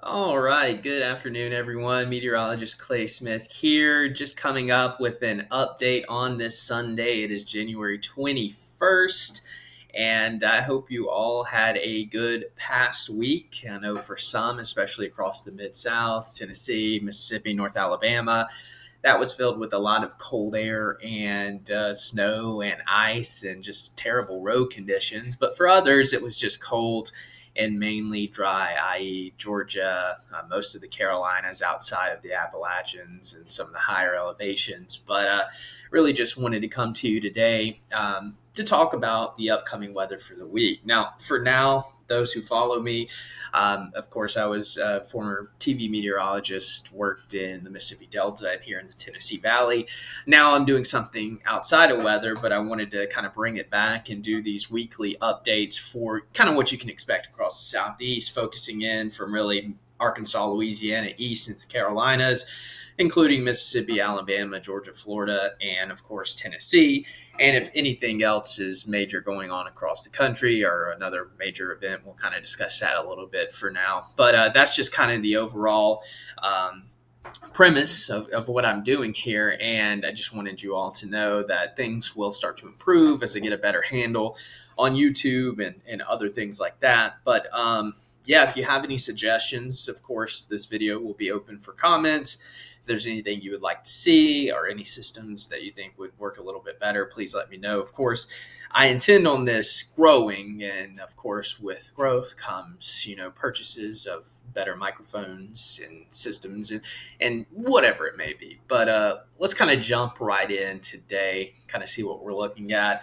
All right, good afternoon, everyone. Meteorologist Clay Smith here, just coming up with an update on this Sunday. It is January 21st, and I hope you all had a good past week. I know for some, especially across the Mid South, Tennessee, Mississippi, North Alabama, that was filled with a lot of cold air and snow and ice and just terrible road conditions. But for others, it was just cold and mainly dry, i.e., Georgia, most of the Carolinas outside of the Appalachians and some of the higher elevations. But really just wanted to come to you today to talk about the upcoming weather for the week. Now, those who follow me, of course, I was a former TV meteorologist, worked in the Mississippi Delta and here in the Tennessee Valley. Now I'm doing something outside of weather, but I wanted to kind of bring it back and do these weekly updates for kind of what you can expect across the Southeast, focusing in from really Arkansas, Louisiana, east into the Carolinas, including Mississippi, Alabama, Georgia, Florida, and of course Tennessee. And if anything else is major going on across the country or another major event, we'll kind of discuss that a little bit for now. But that's just kind of the overall premise of what I'm doing here. And I just wanted you all to know that things will start to improve as I get a better handle on YouTube and other things like that. But yeah, if you have any suggestions, of course, this video will be open for comments. If there's anything you would like to see or any systems that you think would work a little bit better, please let me know. Of course, I intend on this growing, and of course, with growth comes, purchases of better microphones and systems and whatever it may be. But let's kind of jump right in today, kind of see what we're looking at.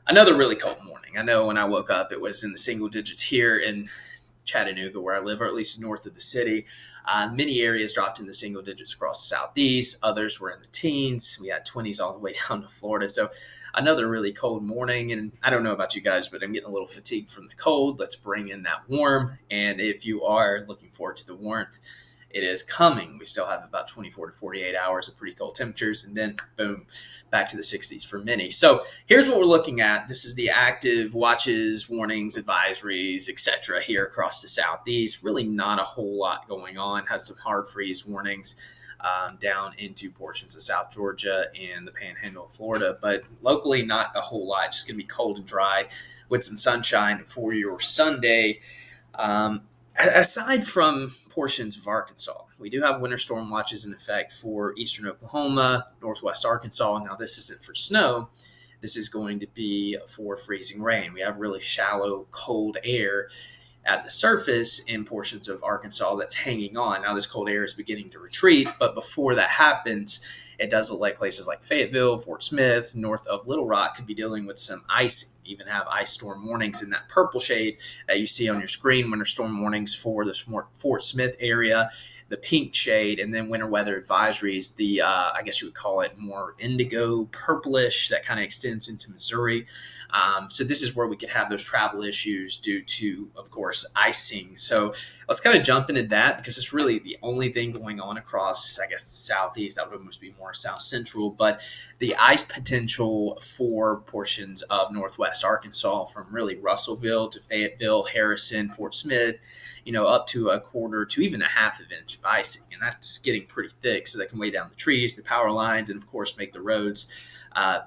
Another really cold morning. I know when I woke up, it was in the single digits here in Chattanooga, where I live, or at least north of the city. Many areas dropped in the single digits across the southeast. Others were in the teens. We had 20s all the way down to Florida. So another really cold morning. And I don't know about you guys, but I'm getting a little fatigued from the cold. Let's bring in that warm. And if you are looking forward to the warmth, it is coming. We still have about 24 to 48 hours of pretty cold temperatures, and then boom, back to the 60s for many. So here's what we're looking at. This is the active watches, warnings, advisories, etc. here across the southeast. Really not a whole lot going on. Has some hard freeze warnings down into portions of South Georgia and the Panhandle of Florida, but locally not a whole lot. Just going to be cold and dry with some sunshine for your Sunday. Aside from portions of Arkansas, we do have winter storm watches in effect for eastern Oklahoma, northwest Arkansas. Now, this isn't for snow. This is going to be for freezing rain. We have really shallow, cold air at the surface in portions of Arkansas that's hanging on. Now, this cold air is beginning to retreat, but before that happens, it does look like places like Fayetteville, Fort Smith, north of Little Rock could be dealing with some icing, even have ice storm warnings in that purple shade that you see on your screen, winter storm warnings for the Fort Smith area, the pink shade, and then winter weather advisories, the, I guess you would call it more indigo purplish that kind of extends into Missouri. So this is where we could have those travel issues due to, of course, icing. So let's kind of jump into that because it's really the only thing going on across, I guess, the southeast. That would almost be more south central, but the ice potential for portions of northwest Arkansas from really Russellville to Fayetteville, Harrison, Fort Smith, up to a quarter to even a half of an inch of icing. And that's getting pretty thick, so that can weigh down the trees, the power lines, and of course make the roads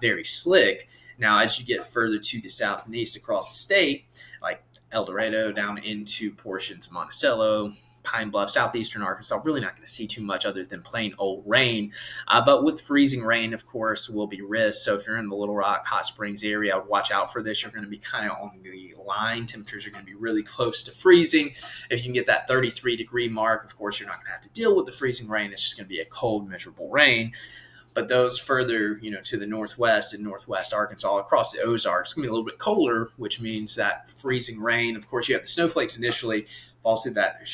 very slick. Now, as you get further to the south and east across the state, like El Dorado down into portions of Monticello, Pine Bluff, southeastern Arkansas, really not going to see too much other than plain old rain. But with freezing rain, of course, will be risk. So if you're in the Little Rock, Hot Springs area, watch out for this. You're going to be kind of on the line. Temperatures are going to be really close to freezing. If you can get that 33-degree mark, of course, you're not going to have to deal with the freezing rain. It's just going to be a cold, miserable rain. But those further, to the northwest and northwest Arkansas, across the Ozarks, it's going to be a little bit colder, which means that freezing rain. Of course, you have the snowflakes initially, falls through that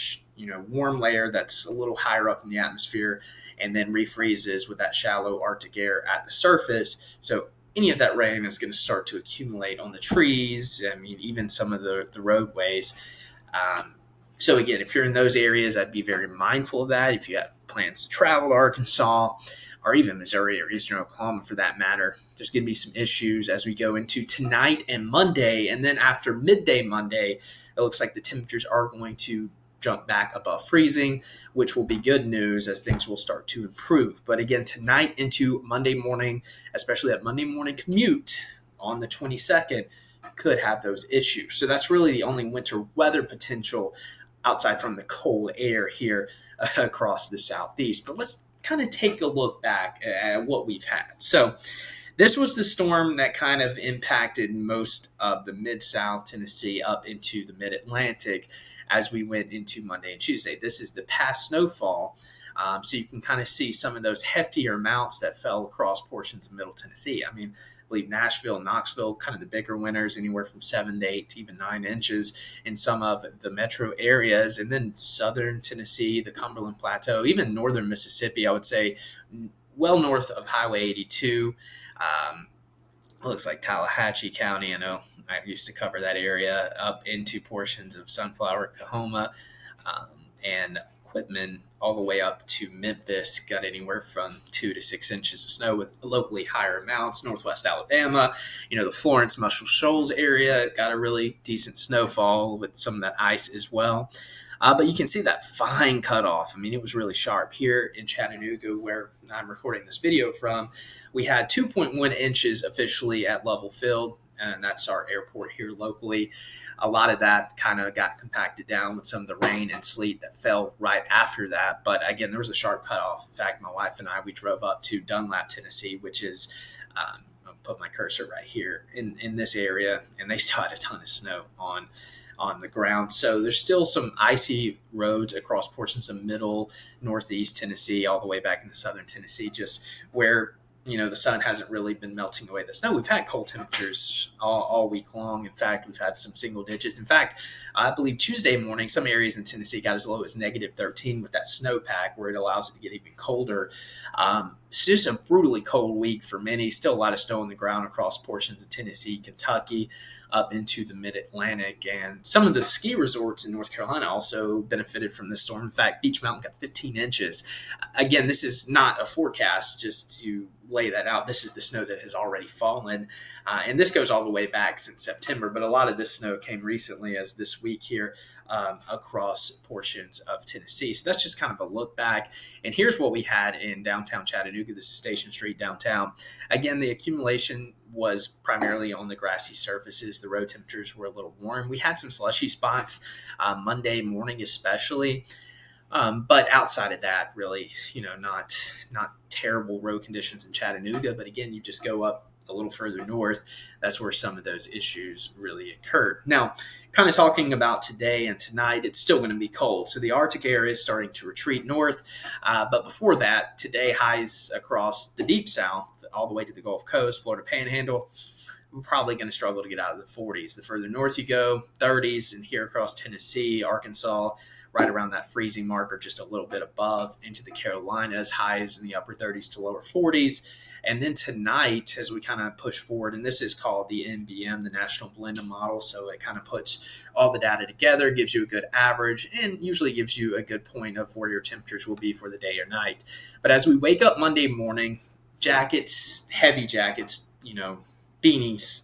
warm layer that's a little higher up in the atmosphere, and then refreezes with that shallow Arctic air at the surface. So any of that rain is going to start to accumulate on the trees. I mean, even some of the roadways. So again, if you're in those areas, I'd be very mindful of that. If you have plans to travel to Arkansas, or even Missouri or eastern Oklahoma for that matter, there's going to be some issues as we go into tonight and Monday. And then after midday Monday, it looks like the temperatures are going to jump back above freezing, which will be good news as things will start to improve. But again, tonight into Monday morning, especially that Monday morning commute on the 22nd, could have those issues. So that's really the only winter weather potential outside from the cold air here across the southeast. But let's kind of take a look back at what we've had. So this was the storm that kind of impacted most of the mid-south Tennessee up into the mid-Atlantic as we went into Monday and Tuesday. This is the past snowfall. So you can kind of see some of those heftier amounts that fell across portions of Middle Tennessee. I mean, I believe Nashville, Knoxville, kind of the bigger winners, anywhere from 7 to 8 to even 9 inches in some of the metro areas. And then southern Tennessee, the Cumberland Plateau, even northern Mississippi, I would say, well north of Highway 82. It looks like Tallahatchie County. I know I used to cover that area up into portions of Sunflower, Coahoma, and Quitman, all the way up to Memphis. Got anywhere from 2 to 6 inches of snow with locally higher amounts. Northwest Alabama, the Florence, Muscle Shoals area got a really decent snowfall with some of that ice as well. But you can see that fine cutoff. I mean, it was really sharp here in Chattanooga, where I'm recording this video from. We had 2.1 inches officially at Level Field, and that's our airport here locally. A lot of that kind of got compacted down with some of the rain and sleet that fell right after that. But again, there was a sharp cutoff. In fact, my wife and I, we drove up to Dunlap, Tennessee, which is, I'll put my cursor right here in this area, and they still had a ton of snow on the ground. So there's still some icy roads across portions of middle, northeast Tennessee, all the way back into southern Tennessee, just where, the sun hasn't really been melting away the snow. We've had cold temperatures all week long. In fact, we've had some single digits. In fact, I believe Tuesday morning, some areas in Tennessee got as low as -13 with that snowpack, where it allows it to get even colder. It's just a brutally cold week for many. Still a lot of snow on the ground across portions of Tennessee, Kentucky, up into the mid-Atlantic. And some of the ski resorts in North Carolina also benefited from this storm. In fact, Beach Mountain got 15 inches. Again, this is not a forecast, just to lay that out. This is the snow that has already fallen. And this goes all the way back since September, but a lot of this snow came recently as this week here across portions of Tennessee. So that's just kind of a look back. And here's what we had in downtown Chattanooga. This is Station Street downtown. Again, the accumulation was primarily on the grassy surfaces. The road temperatures were a little warm. We had some slushy spots Monday morning especially. But outside of that, really, not terrible road conditions in Chattanooga. But again, you just go up a little further north, that's where some of those issues really occurred. Now, kind of talking about today and tonight, it's still going to be cold. So the Arctic air is starting to retreat north. But before that, today highs across the deep south, all the way to the Gulf Coast, Florida Panhandle. We're probably going to struggle to get out of the 40s. The further north you go, 30s, and here across Tennessee, Arkansas, right around that freezing mark or just a little bit above, into the Carolinas, highs in the upper 30s to lower 40s. And then tonight, as we kind of push forward, and this is called the NBM, the National Blended Model, so it kind of puts all the data together, gives you a good average, and usually gives you a good point of where your temperatures will be for the day or night. But as we wake up Monday morning, jackets, heavy jackets, beanies,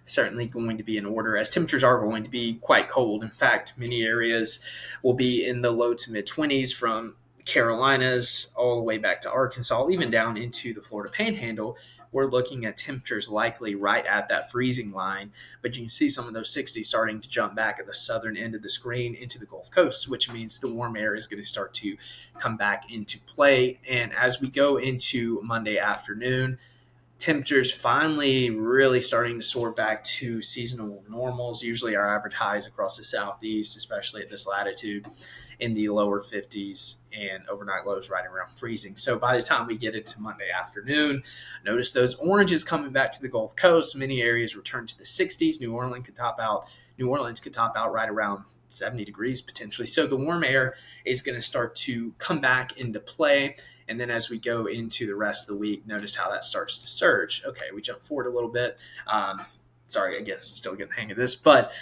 certainly going to be in order, as temperatures are going to be quite cold. In fact, many areas will be in the low to mid 20s from Carolinas all the way back to Arkansas, even down into the Florida Panhandle. We're looking at temperatures likely right at that freezing line, but you can see some of those 60s starting to jump back at the southern end of the screen into the Gulf Coast, which means the warm air is going to start to come back into play. And as we go into Monday afternoon, temperatures finally really starting to soar back to seasonal normals. Usually our average highs across the southeast, especially at this latitude, in the lower 50s, and overnight lows right around freezing. So by the time we get into Monday afternoon, notice those oranges coming back to the Gulf Coast. Many areas return to the 60s. New Orleans could top out right around 70 degrees potentially. So the warm air is going to start to come back into play. And then as we go into the rest of the week, notice how that starts to surge. Okay, we jump forward a little bit. Sorry, I guess still getting the hang of this. But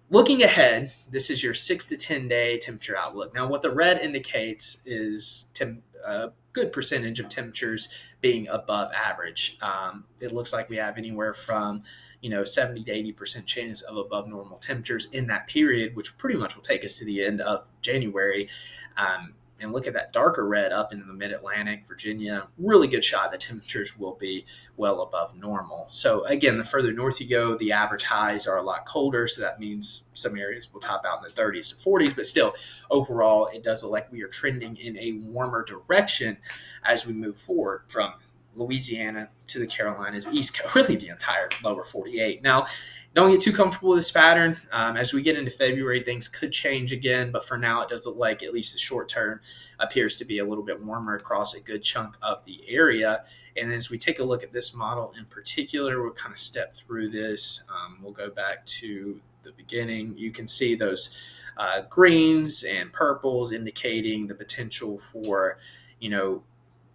looking ahead, this is your 6 to 10 day temperature outlook. Now, what the red indicates is good percentage of temperatures being above average. It looks like we have anywhere from 70 to 80% chance of above normal temperatures in that period, which pretty much will take us to the end of January. And look at that darker red up into the mid-Atlantic, Virginia. Really good shot that temperatures will be well above normal. So again, the further north you go, the average highs are a lot colder. So that means some areas will top out in the 30s to 40s. But still, overall, it does look like we are trending in a warmer direction as we move forward from Louisiana to the Carolinas, East Coast, really the entire lower 48. Now, don't get too comfortable with this pattern. As we get into February, things could change again, but for now, it does look like at least the short term appears to be a little bit warmer across a good chunk of the area. And as we take a look at this model in particular, we'll kind of step through this. We'll go back to the beginning. You can see those greens and purples indicating the potential for,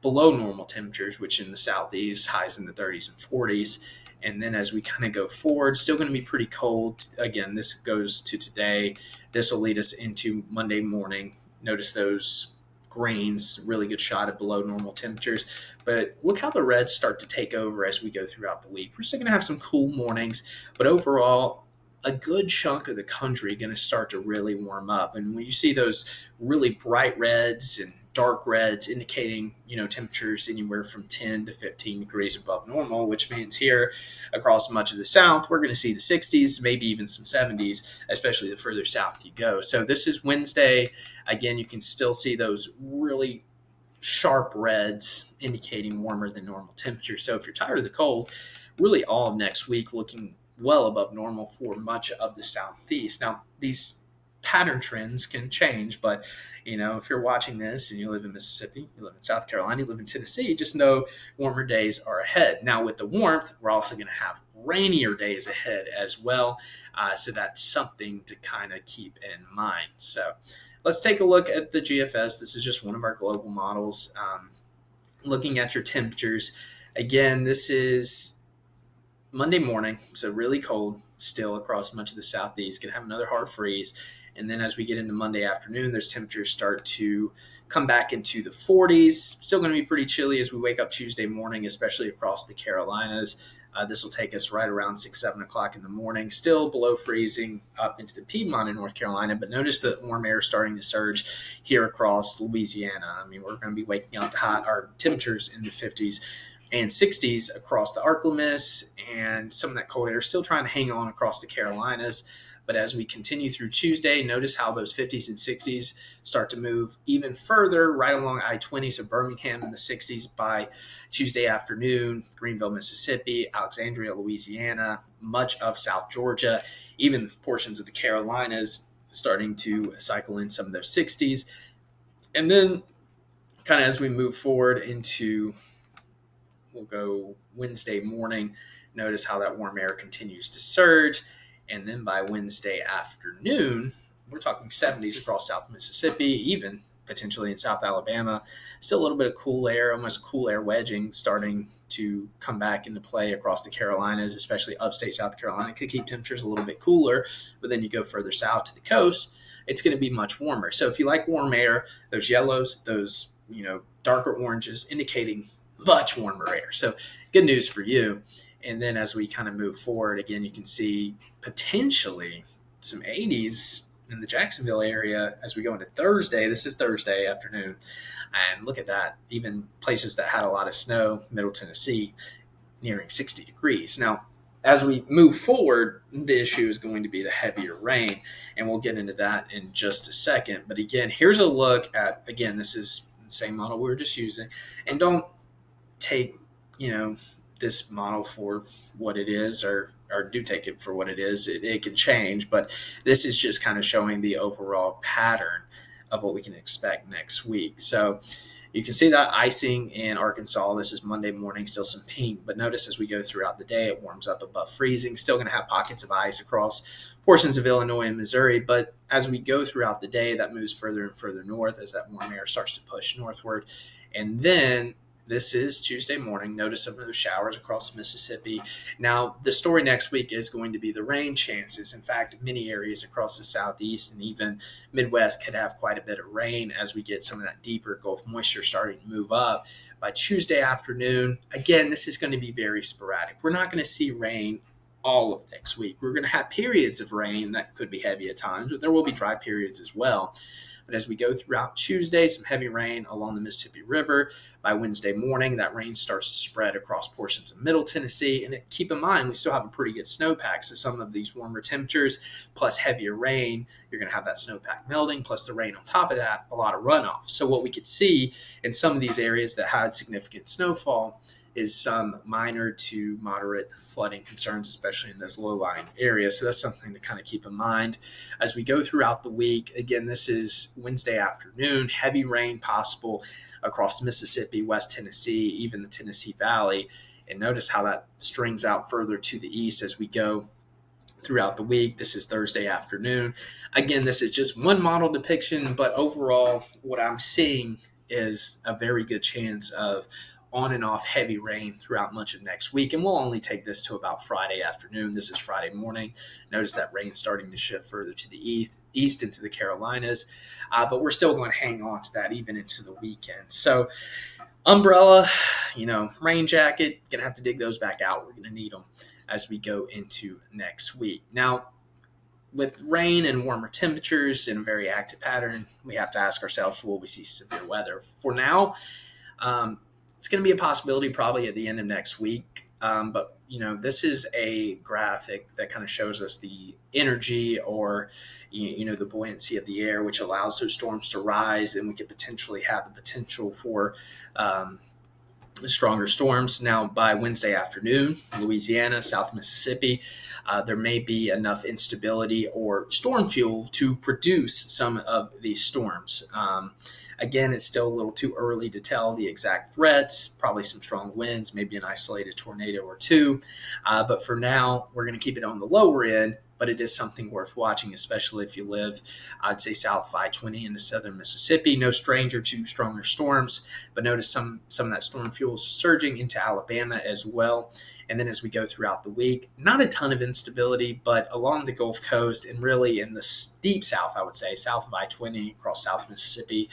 below normal temperatures, which in the southeast, highs in the 30s and 40s. And then as we kind of go forward, still going to be pretty cold. Again, this goes to today. This will lead us into Monday morning. Notice those greens, really good shot at below normal temperatures. But look how the reds start to take over as we go throughout the week. We're still going to have some cool mornings, but overall, a good chunk of the country going to start to really warm up. And when you see those really bright reds and dark reds indicating, temperatures anywhere from 10 to 15 degrees above normal, which means here across much of the South, we're going to see the 60s, maybe even some 70s, especially the further south you go. So this is Wednesday. Again, you can still see those really sharp reds indicating warmer than normal temperatures. So if you're tired of the cold, really all of next week looking well above normal for much of the Southeast. Now, these pattern trends can change, but if you're watching this and you live in Mississippi, you live in South Carolina, you live in Tennessee, just know warmer days are ahead. Now, with the warmth, we're also going to have rainier days ahead as well. So that's something to kind of keep in mind. So let's take a look at the GFS. This is just one of our global models. Looking at your temperatures, again, this is Monday morning, so really cold still across much of the Southeast. Going to have another hard freeze. And then as we get into Monday afternoon, those temperatures start to come back into the 40s. Still going to be pretty chilly as we wake up Tuesday morning, especially across the Carolinas. This will take us right around 6, 7 o'clock in the morning, still below freezing up into the Piedmont in North Carolina. But notice the warm air starting to surge here across Louisiana. I mean, we're going to be waking up to our temperatures in the 50s and 60s across the Arklamis, and some of that cold air still trying to hang on across the Carolinas. But as we continue through Tuesday, notice how those 50s and 60s start to move even further right along I-20, so Birmingham in the 60s by Tuesday afternoon, Greenville, Mississippi, Alexandria, Louisiana, much of South Georgia, even portions of the Carolinas starting to cycle in some of those 60s. And then kind of as we move forward into, we'll go Wednesday morning, notice how that warm air continues to surge. And then by Wednesday afternoon, we're talking 70s across South Mississippi, even potentially in South Alabama. Still a little bit of cool air, almost cool air wedging starting to come back into play across the Carolinas, especially upstate South Carolina. It could keep temperatures a little bit cooler, but then you go further south to the coast, it's going to be much warmer. So if you like warm air, those yellows, those darker oranges indicating much warmer air. So good news for you. And then as we kind of move forward, again, you can see potentially some 80s in the Jacksonville area as we go into Thursday. This is Thursday afternoon. And look at that. Even places that had a lot of snow, Middle Tennessee, nearing 60 degrees. Now, as we move forward, the issue is going to be the heavier rain. And we'll get into that in just a second. But again, here's a look at, again, this is the same model we were just using. And don't take, this model for what it is, or do take it for what it is. It can change, but this is just kind of showing the overall pattern of what we can expect next week. So you can see that icing in Arkansas. This is Monday morning, still some pink, but notice as we go throughout the day, it warms up above freezing. Still going to have pockets of ice across portions of Illinois and Missouri, but as we go throughout the day, that moves further and further north as that warm air starts to push northward. And then this is Tuesday morning. Notice some of those showers across Mississippi. Now, the story next week is going to be the rain chances. In fact, many areas across the southeast and even Midwest could have quite a bit of rain as we get some of that deeper Gulf moisture starting to move up by Tuesday afternoon. Again, this is going to be very sporadic. We're not going to see rain all of next week. We're going to have periods of rain that could be heavy at times, but there will be dry periods as well. But as we go throughout Tuesday, some heavy rain along the Mississippi River. By Wednesday morning, that rain starts to spread across portions of Middle Tennessee. And keep in mind, we still have a pretty good snowpack. So some of these warmer temperatures plus heavier rain, you're going to have that snowpack melting, plus the rain on top of that, a lot of runoff. So what we could see in some of these areas that had significant snowfall is some minor to moderate flooding concerns, especially in those low-lying areas. So that's something to kind of keep in mind as we go throughout the week. Again, this is Wednesday afternoon, heavy rain possible across Mississippi, West Tennessee, even the Tennessee Valley. And notice how that strings out further to the east as we go throughout the week. This is Thursday afternoon. Again, this is just one model depiction, but overall, what I'm seeing is a very good chance of on and off heavy rain throughout much of next week. And we'll only take this to about Friday afternoon. This is Friday morning. Notice that rain starting to shift further to the east into the Carolinas. But we're still going to hang on to that even into the weekend. So umbrella, rain jacket, going to have to dig those back out. We're going to need them as we go into next week. Now, with rain and warmer temperatures in a very active pattern, we have to ask ourselves, will we see severe weather? For now, it's going to be a possibility probably at the end of next week. But this is a graphic that kind of shows us the energy or, the buoyancy of the air, which allows those storms to rise, and we could potentially have the potential for stronger storms. Now, by Wednesday afternoon, Louisiana, South Mississippi, there may be enough instability or storm fuel to produce some of these storms. Again, it's still a little too early to tell the exact threats, probably some strong winds, maybe an isolated tornado or two. But for now, we're going to keep it on the lower end, but it is something worth watching, especially if you live, I'd say, south of I-20 into southern Mississippi. No stranger to stronger storms, but notice some of that storm fuel surging into Alabama as well. And then as we go throughout the week, not a ton of instability, but along the Gulf Coast and really in the deep south, I would say, south of I-20, across South Mississippi,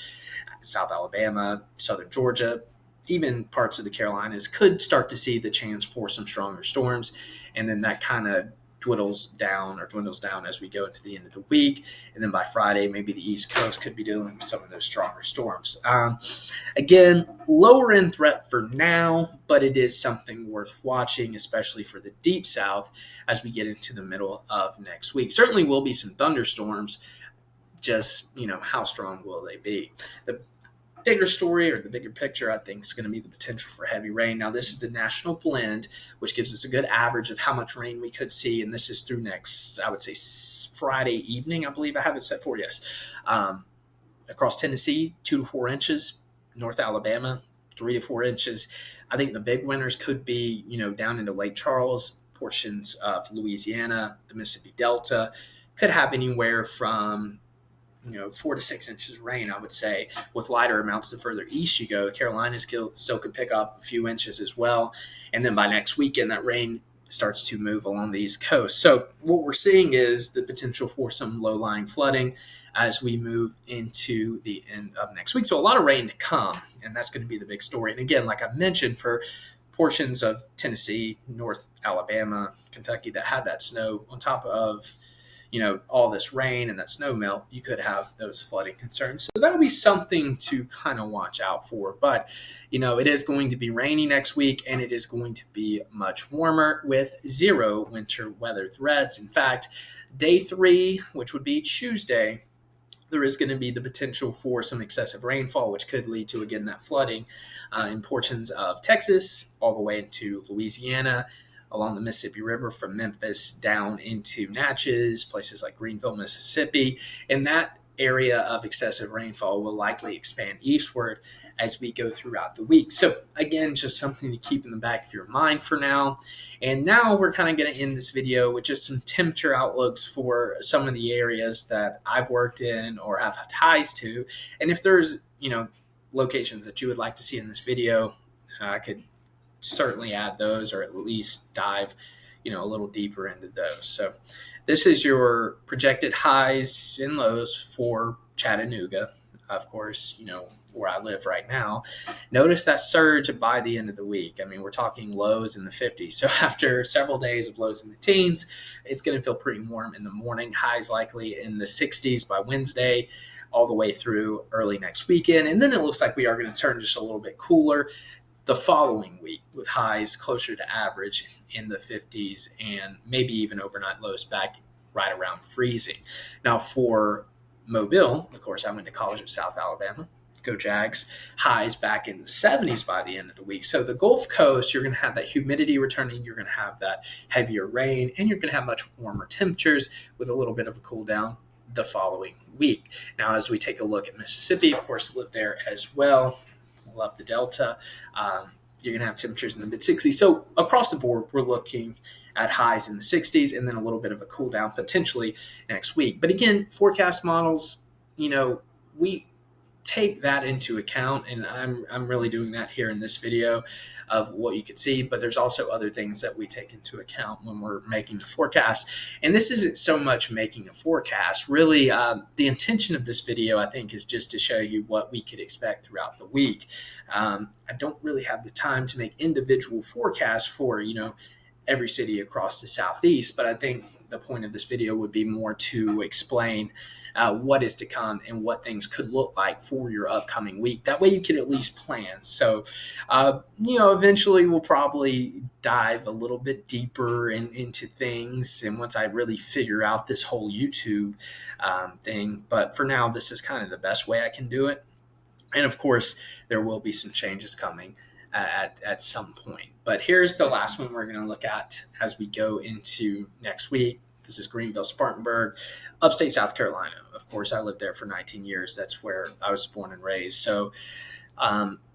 South Alabama, southern Georgia, even parts of the Carolinas could start to see the chance for some stronger storms. And then that kind of dwindles down as we go into the end of the week. And then by Friday, maybe the East Coast could be dealing with some of those stronger storms. Again, lower end threat for now, but it is something worth watching, especially for the deep south as we get into the middle of next week. Certainly will be some thunderstorms. Just, how strong will they be? The bigger story or the bigger picture, I think, is going to be the potential for heavy rain. Now, this is the national blend, which gives us a good average of how much rain we could see. And this is through next, I would say, Friday evening, I believe I have it set for, yes. Across Tennessee, 2 to 4 inches. North Alabama, 3 to 4 inches. I think the big winners could be, down into Lake Charles, portions of Louisiana, the Mississippi Delta, could have anywhere from 4 to 6 inches of rain, I would say, with lighter amounts the further east you go. The Carolinas still could pick up a few inches as well. And then by next weekend, that rain starts to move along the East Coast. So what we're seeing is the potential for some low-lying flooding as we move into the end of next week. So a lot of rain to come, and that's going to be the big story. And again, like I mentioned, for portions of Tennessee, North Alabama, Kentucky that had that snow on top of all this rain and that snow melt, you could have those flooding concerns. So that'll be something to kind of watch out for. But, it is going to be rainy next week, and it is going to be much warmer with 0 winter weather threats. In fact, day 3, which would be Tuesday, there is going to be the potential for some excessive rainfall, which could lead to, again, that flooding in portions of Texas all the way into Louisiana, along the Mississippi River from Memphis down into Natchez, places like Greenville, Mississippi. And that area of excessive rainfall will likely expand eastward as we go throughout the week. So again, just something to keep in the back of your mind for now. And now we're kind of going to end this video with just some temperature outlooks for some of the areas that I've worked in or have ties to. And if there's, locations that you would like to see in this video, I could certainly add those, or at least dive, a little deeper into those. So this is your projected highs and lows for Chattanooga. Of course, where I live right now. Notice that surge by the end of the week. I mean, we're talking lows in the 50s. So after several days of lows in the teens, it's going to feel pretty warm in the morning. Highs likely in the 60s by Wednesday, all the way through early next weekend. And then it looks like we are going to turn just a little bit cooler the following week, with highs closer to average in the 50s and maybe even overnight lows back right around freezing. Now, for Mobile, of course, I went to college at South Alabama. Go Jags. Highs back in the 70s by the end of the week. So the Gulf Coast, you're going to have that humidity returning. You're going to have that heavier rain, and you're going to have much warmer temperatures with a little bit of a cool down the following week. Now, as we take a look at Mississippi, of course, live there as well. Love the Delta. You're going to have temperatures in the mid 60s. So across the board, we're looking at highs in the 60s and then a little bit of a cool down potentially next week. But again, forecast models, we take that into account, and I'm really doing that here in this video of what you could see, but there's also other things that we take into account when we're making a forecast. And this isn't so much making a forecast, really. The intention of this video, I think, is just to show you what we could expect throughout the week. I don't really have the time to make individual forecasts for every city across the Southeast, but I think the point of this video would be more to explain what is to come and what things could look like for your upcoming week. That way you can at least plan. So, eventually we'll probably dive a little bit deeper into things, and once I really figure out this whole YouTube thing. But for now, this is kind of the best way I can do it. And of course, there will be some changes coming at some point. But here's the last one we're going to look at as we go into next week. This is Greenville, Spartanburg, upstate South Carolina. Of course, I lived there for 19 years. That's where I was born and raised. So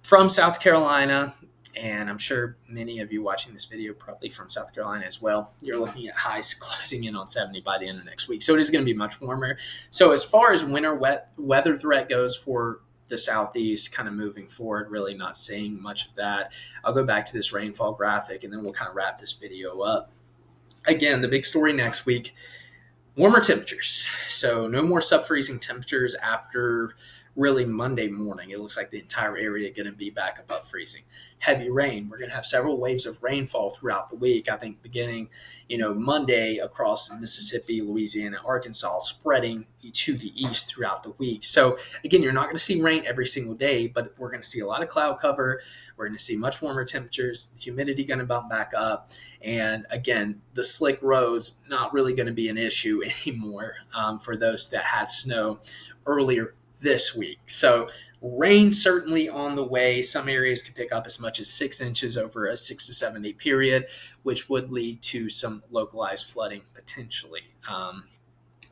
from South Carolina, and I'm sure many of you watching this video probably from South Carolina as well, you're looking at highs closing in on 70 by the end of next week. So it is going to be much warmer. So as far as winter weather threat goes for the Southeast, kind of moving forward, really not seeing much of that. I'll go back to this rainfall graphic and then we'll kind of wrap this video up. Again, the big story next week, warmer temperatures. So no more sub-freezing temperatures after really Monday morning. It looks like the entire area is going to be back above freezing. Heavy rain. We're going to have several waves of rainfall throughout the week. I think beginning, Monday across Mississippi, Louisiana, Arkansas, spreading to the east throughout the week. So again, you're not going to see rain every single day, but we're going to see a lot of cloud cover. We're going to see much warmer temperatures, the humidity going to bump back up. And again, the slick roads, not really going to be an issue anymore for those that had snow earlier this week. So rain certainly on the way. Some areas can pick up as much as 6 inches over a 6 to 7 day period, which would lead to some localized flooding potentially.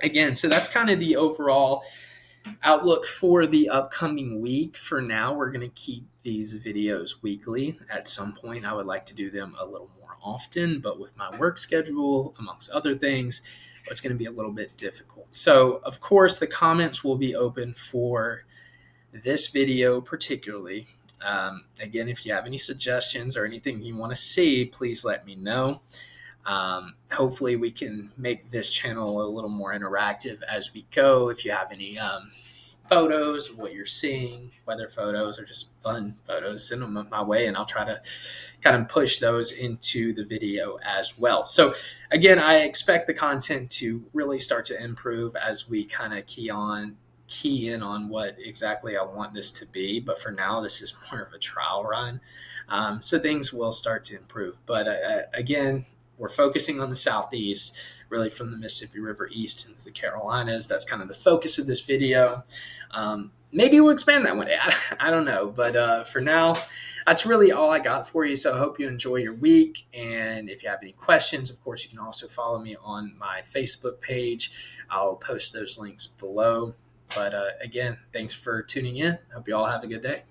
Again, so that's kind of the overall outlook for the upcoming week. For now, we're going to keep these videos weekly. At some point, I would like to do them a little more often, but with my work schedule, amongst other things, it's going to be a little bit difficult. So, of course, the comments will be open for this video particularly. Again, if you have any suggestions or anything you want to see, please let me know. Hopefully we can make this channel a little more interactive as we go. If you have any photos of what you're seeing, weather photos or just fun photos, send them my way and I'll try to kind of push those into the video as well. So again, I expect the content to really start to improve as we kind of key in on what exactly I want this to be. But for now, this is more of a trial run. So things will start to improve. But again, we're focusing on the Southeast, really from the Mississippi River east into the Carolinas. That's kind of the focus of this video. Maybe we'll expand that one day. I don't know. But for now, that's really all I got for you. So I hope you enjoy your week. And if you have any questions, of course, you can also follow me on my Facebook page. I'll post those links below. But again, thanks for tuning in. Hope you all have a good day.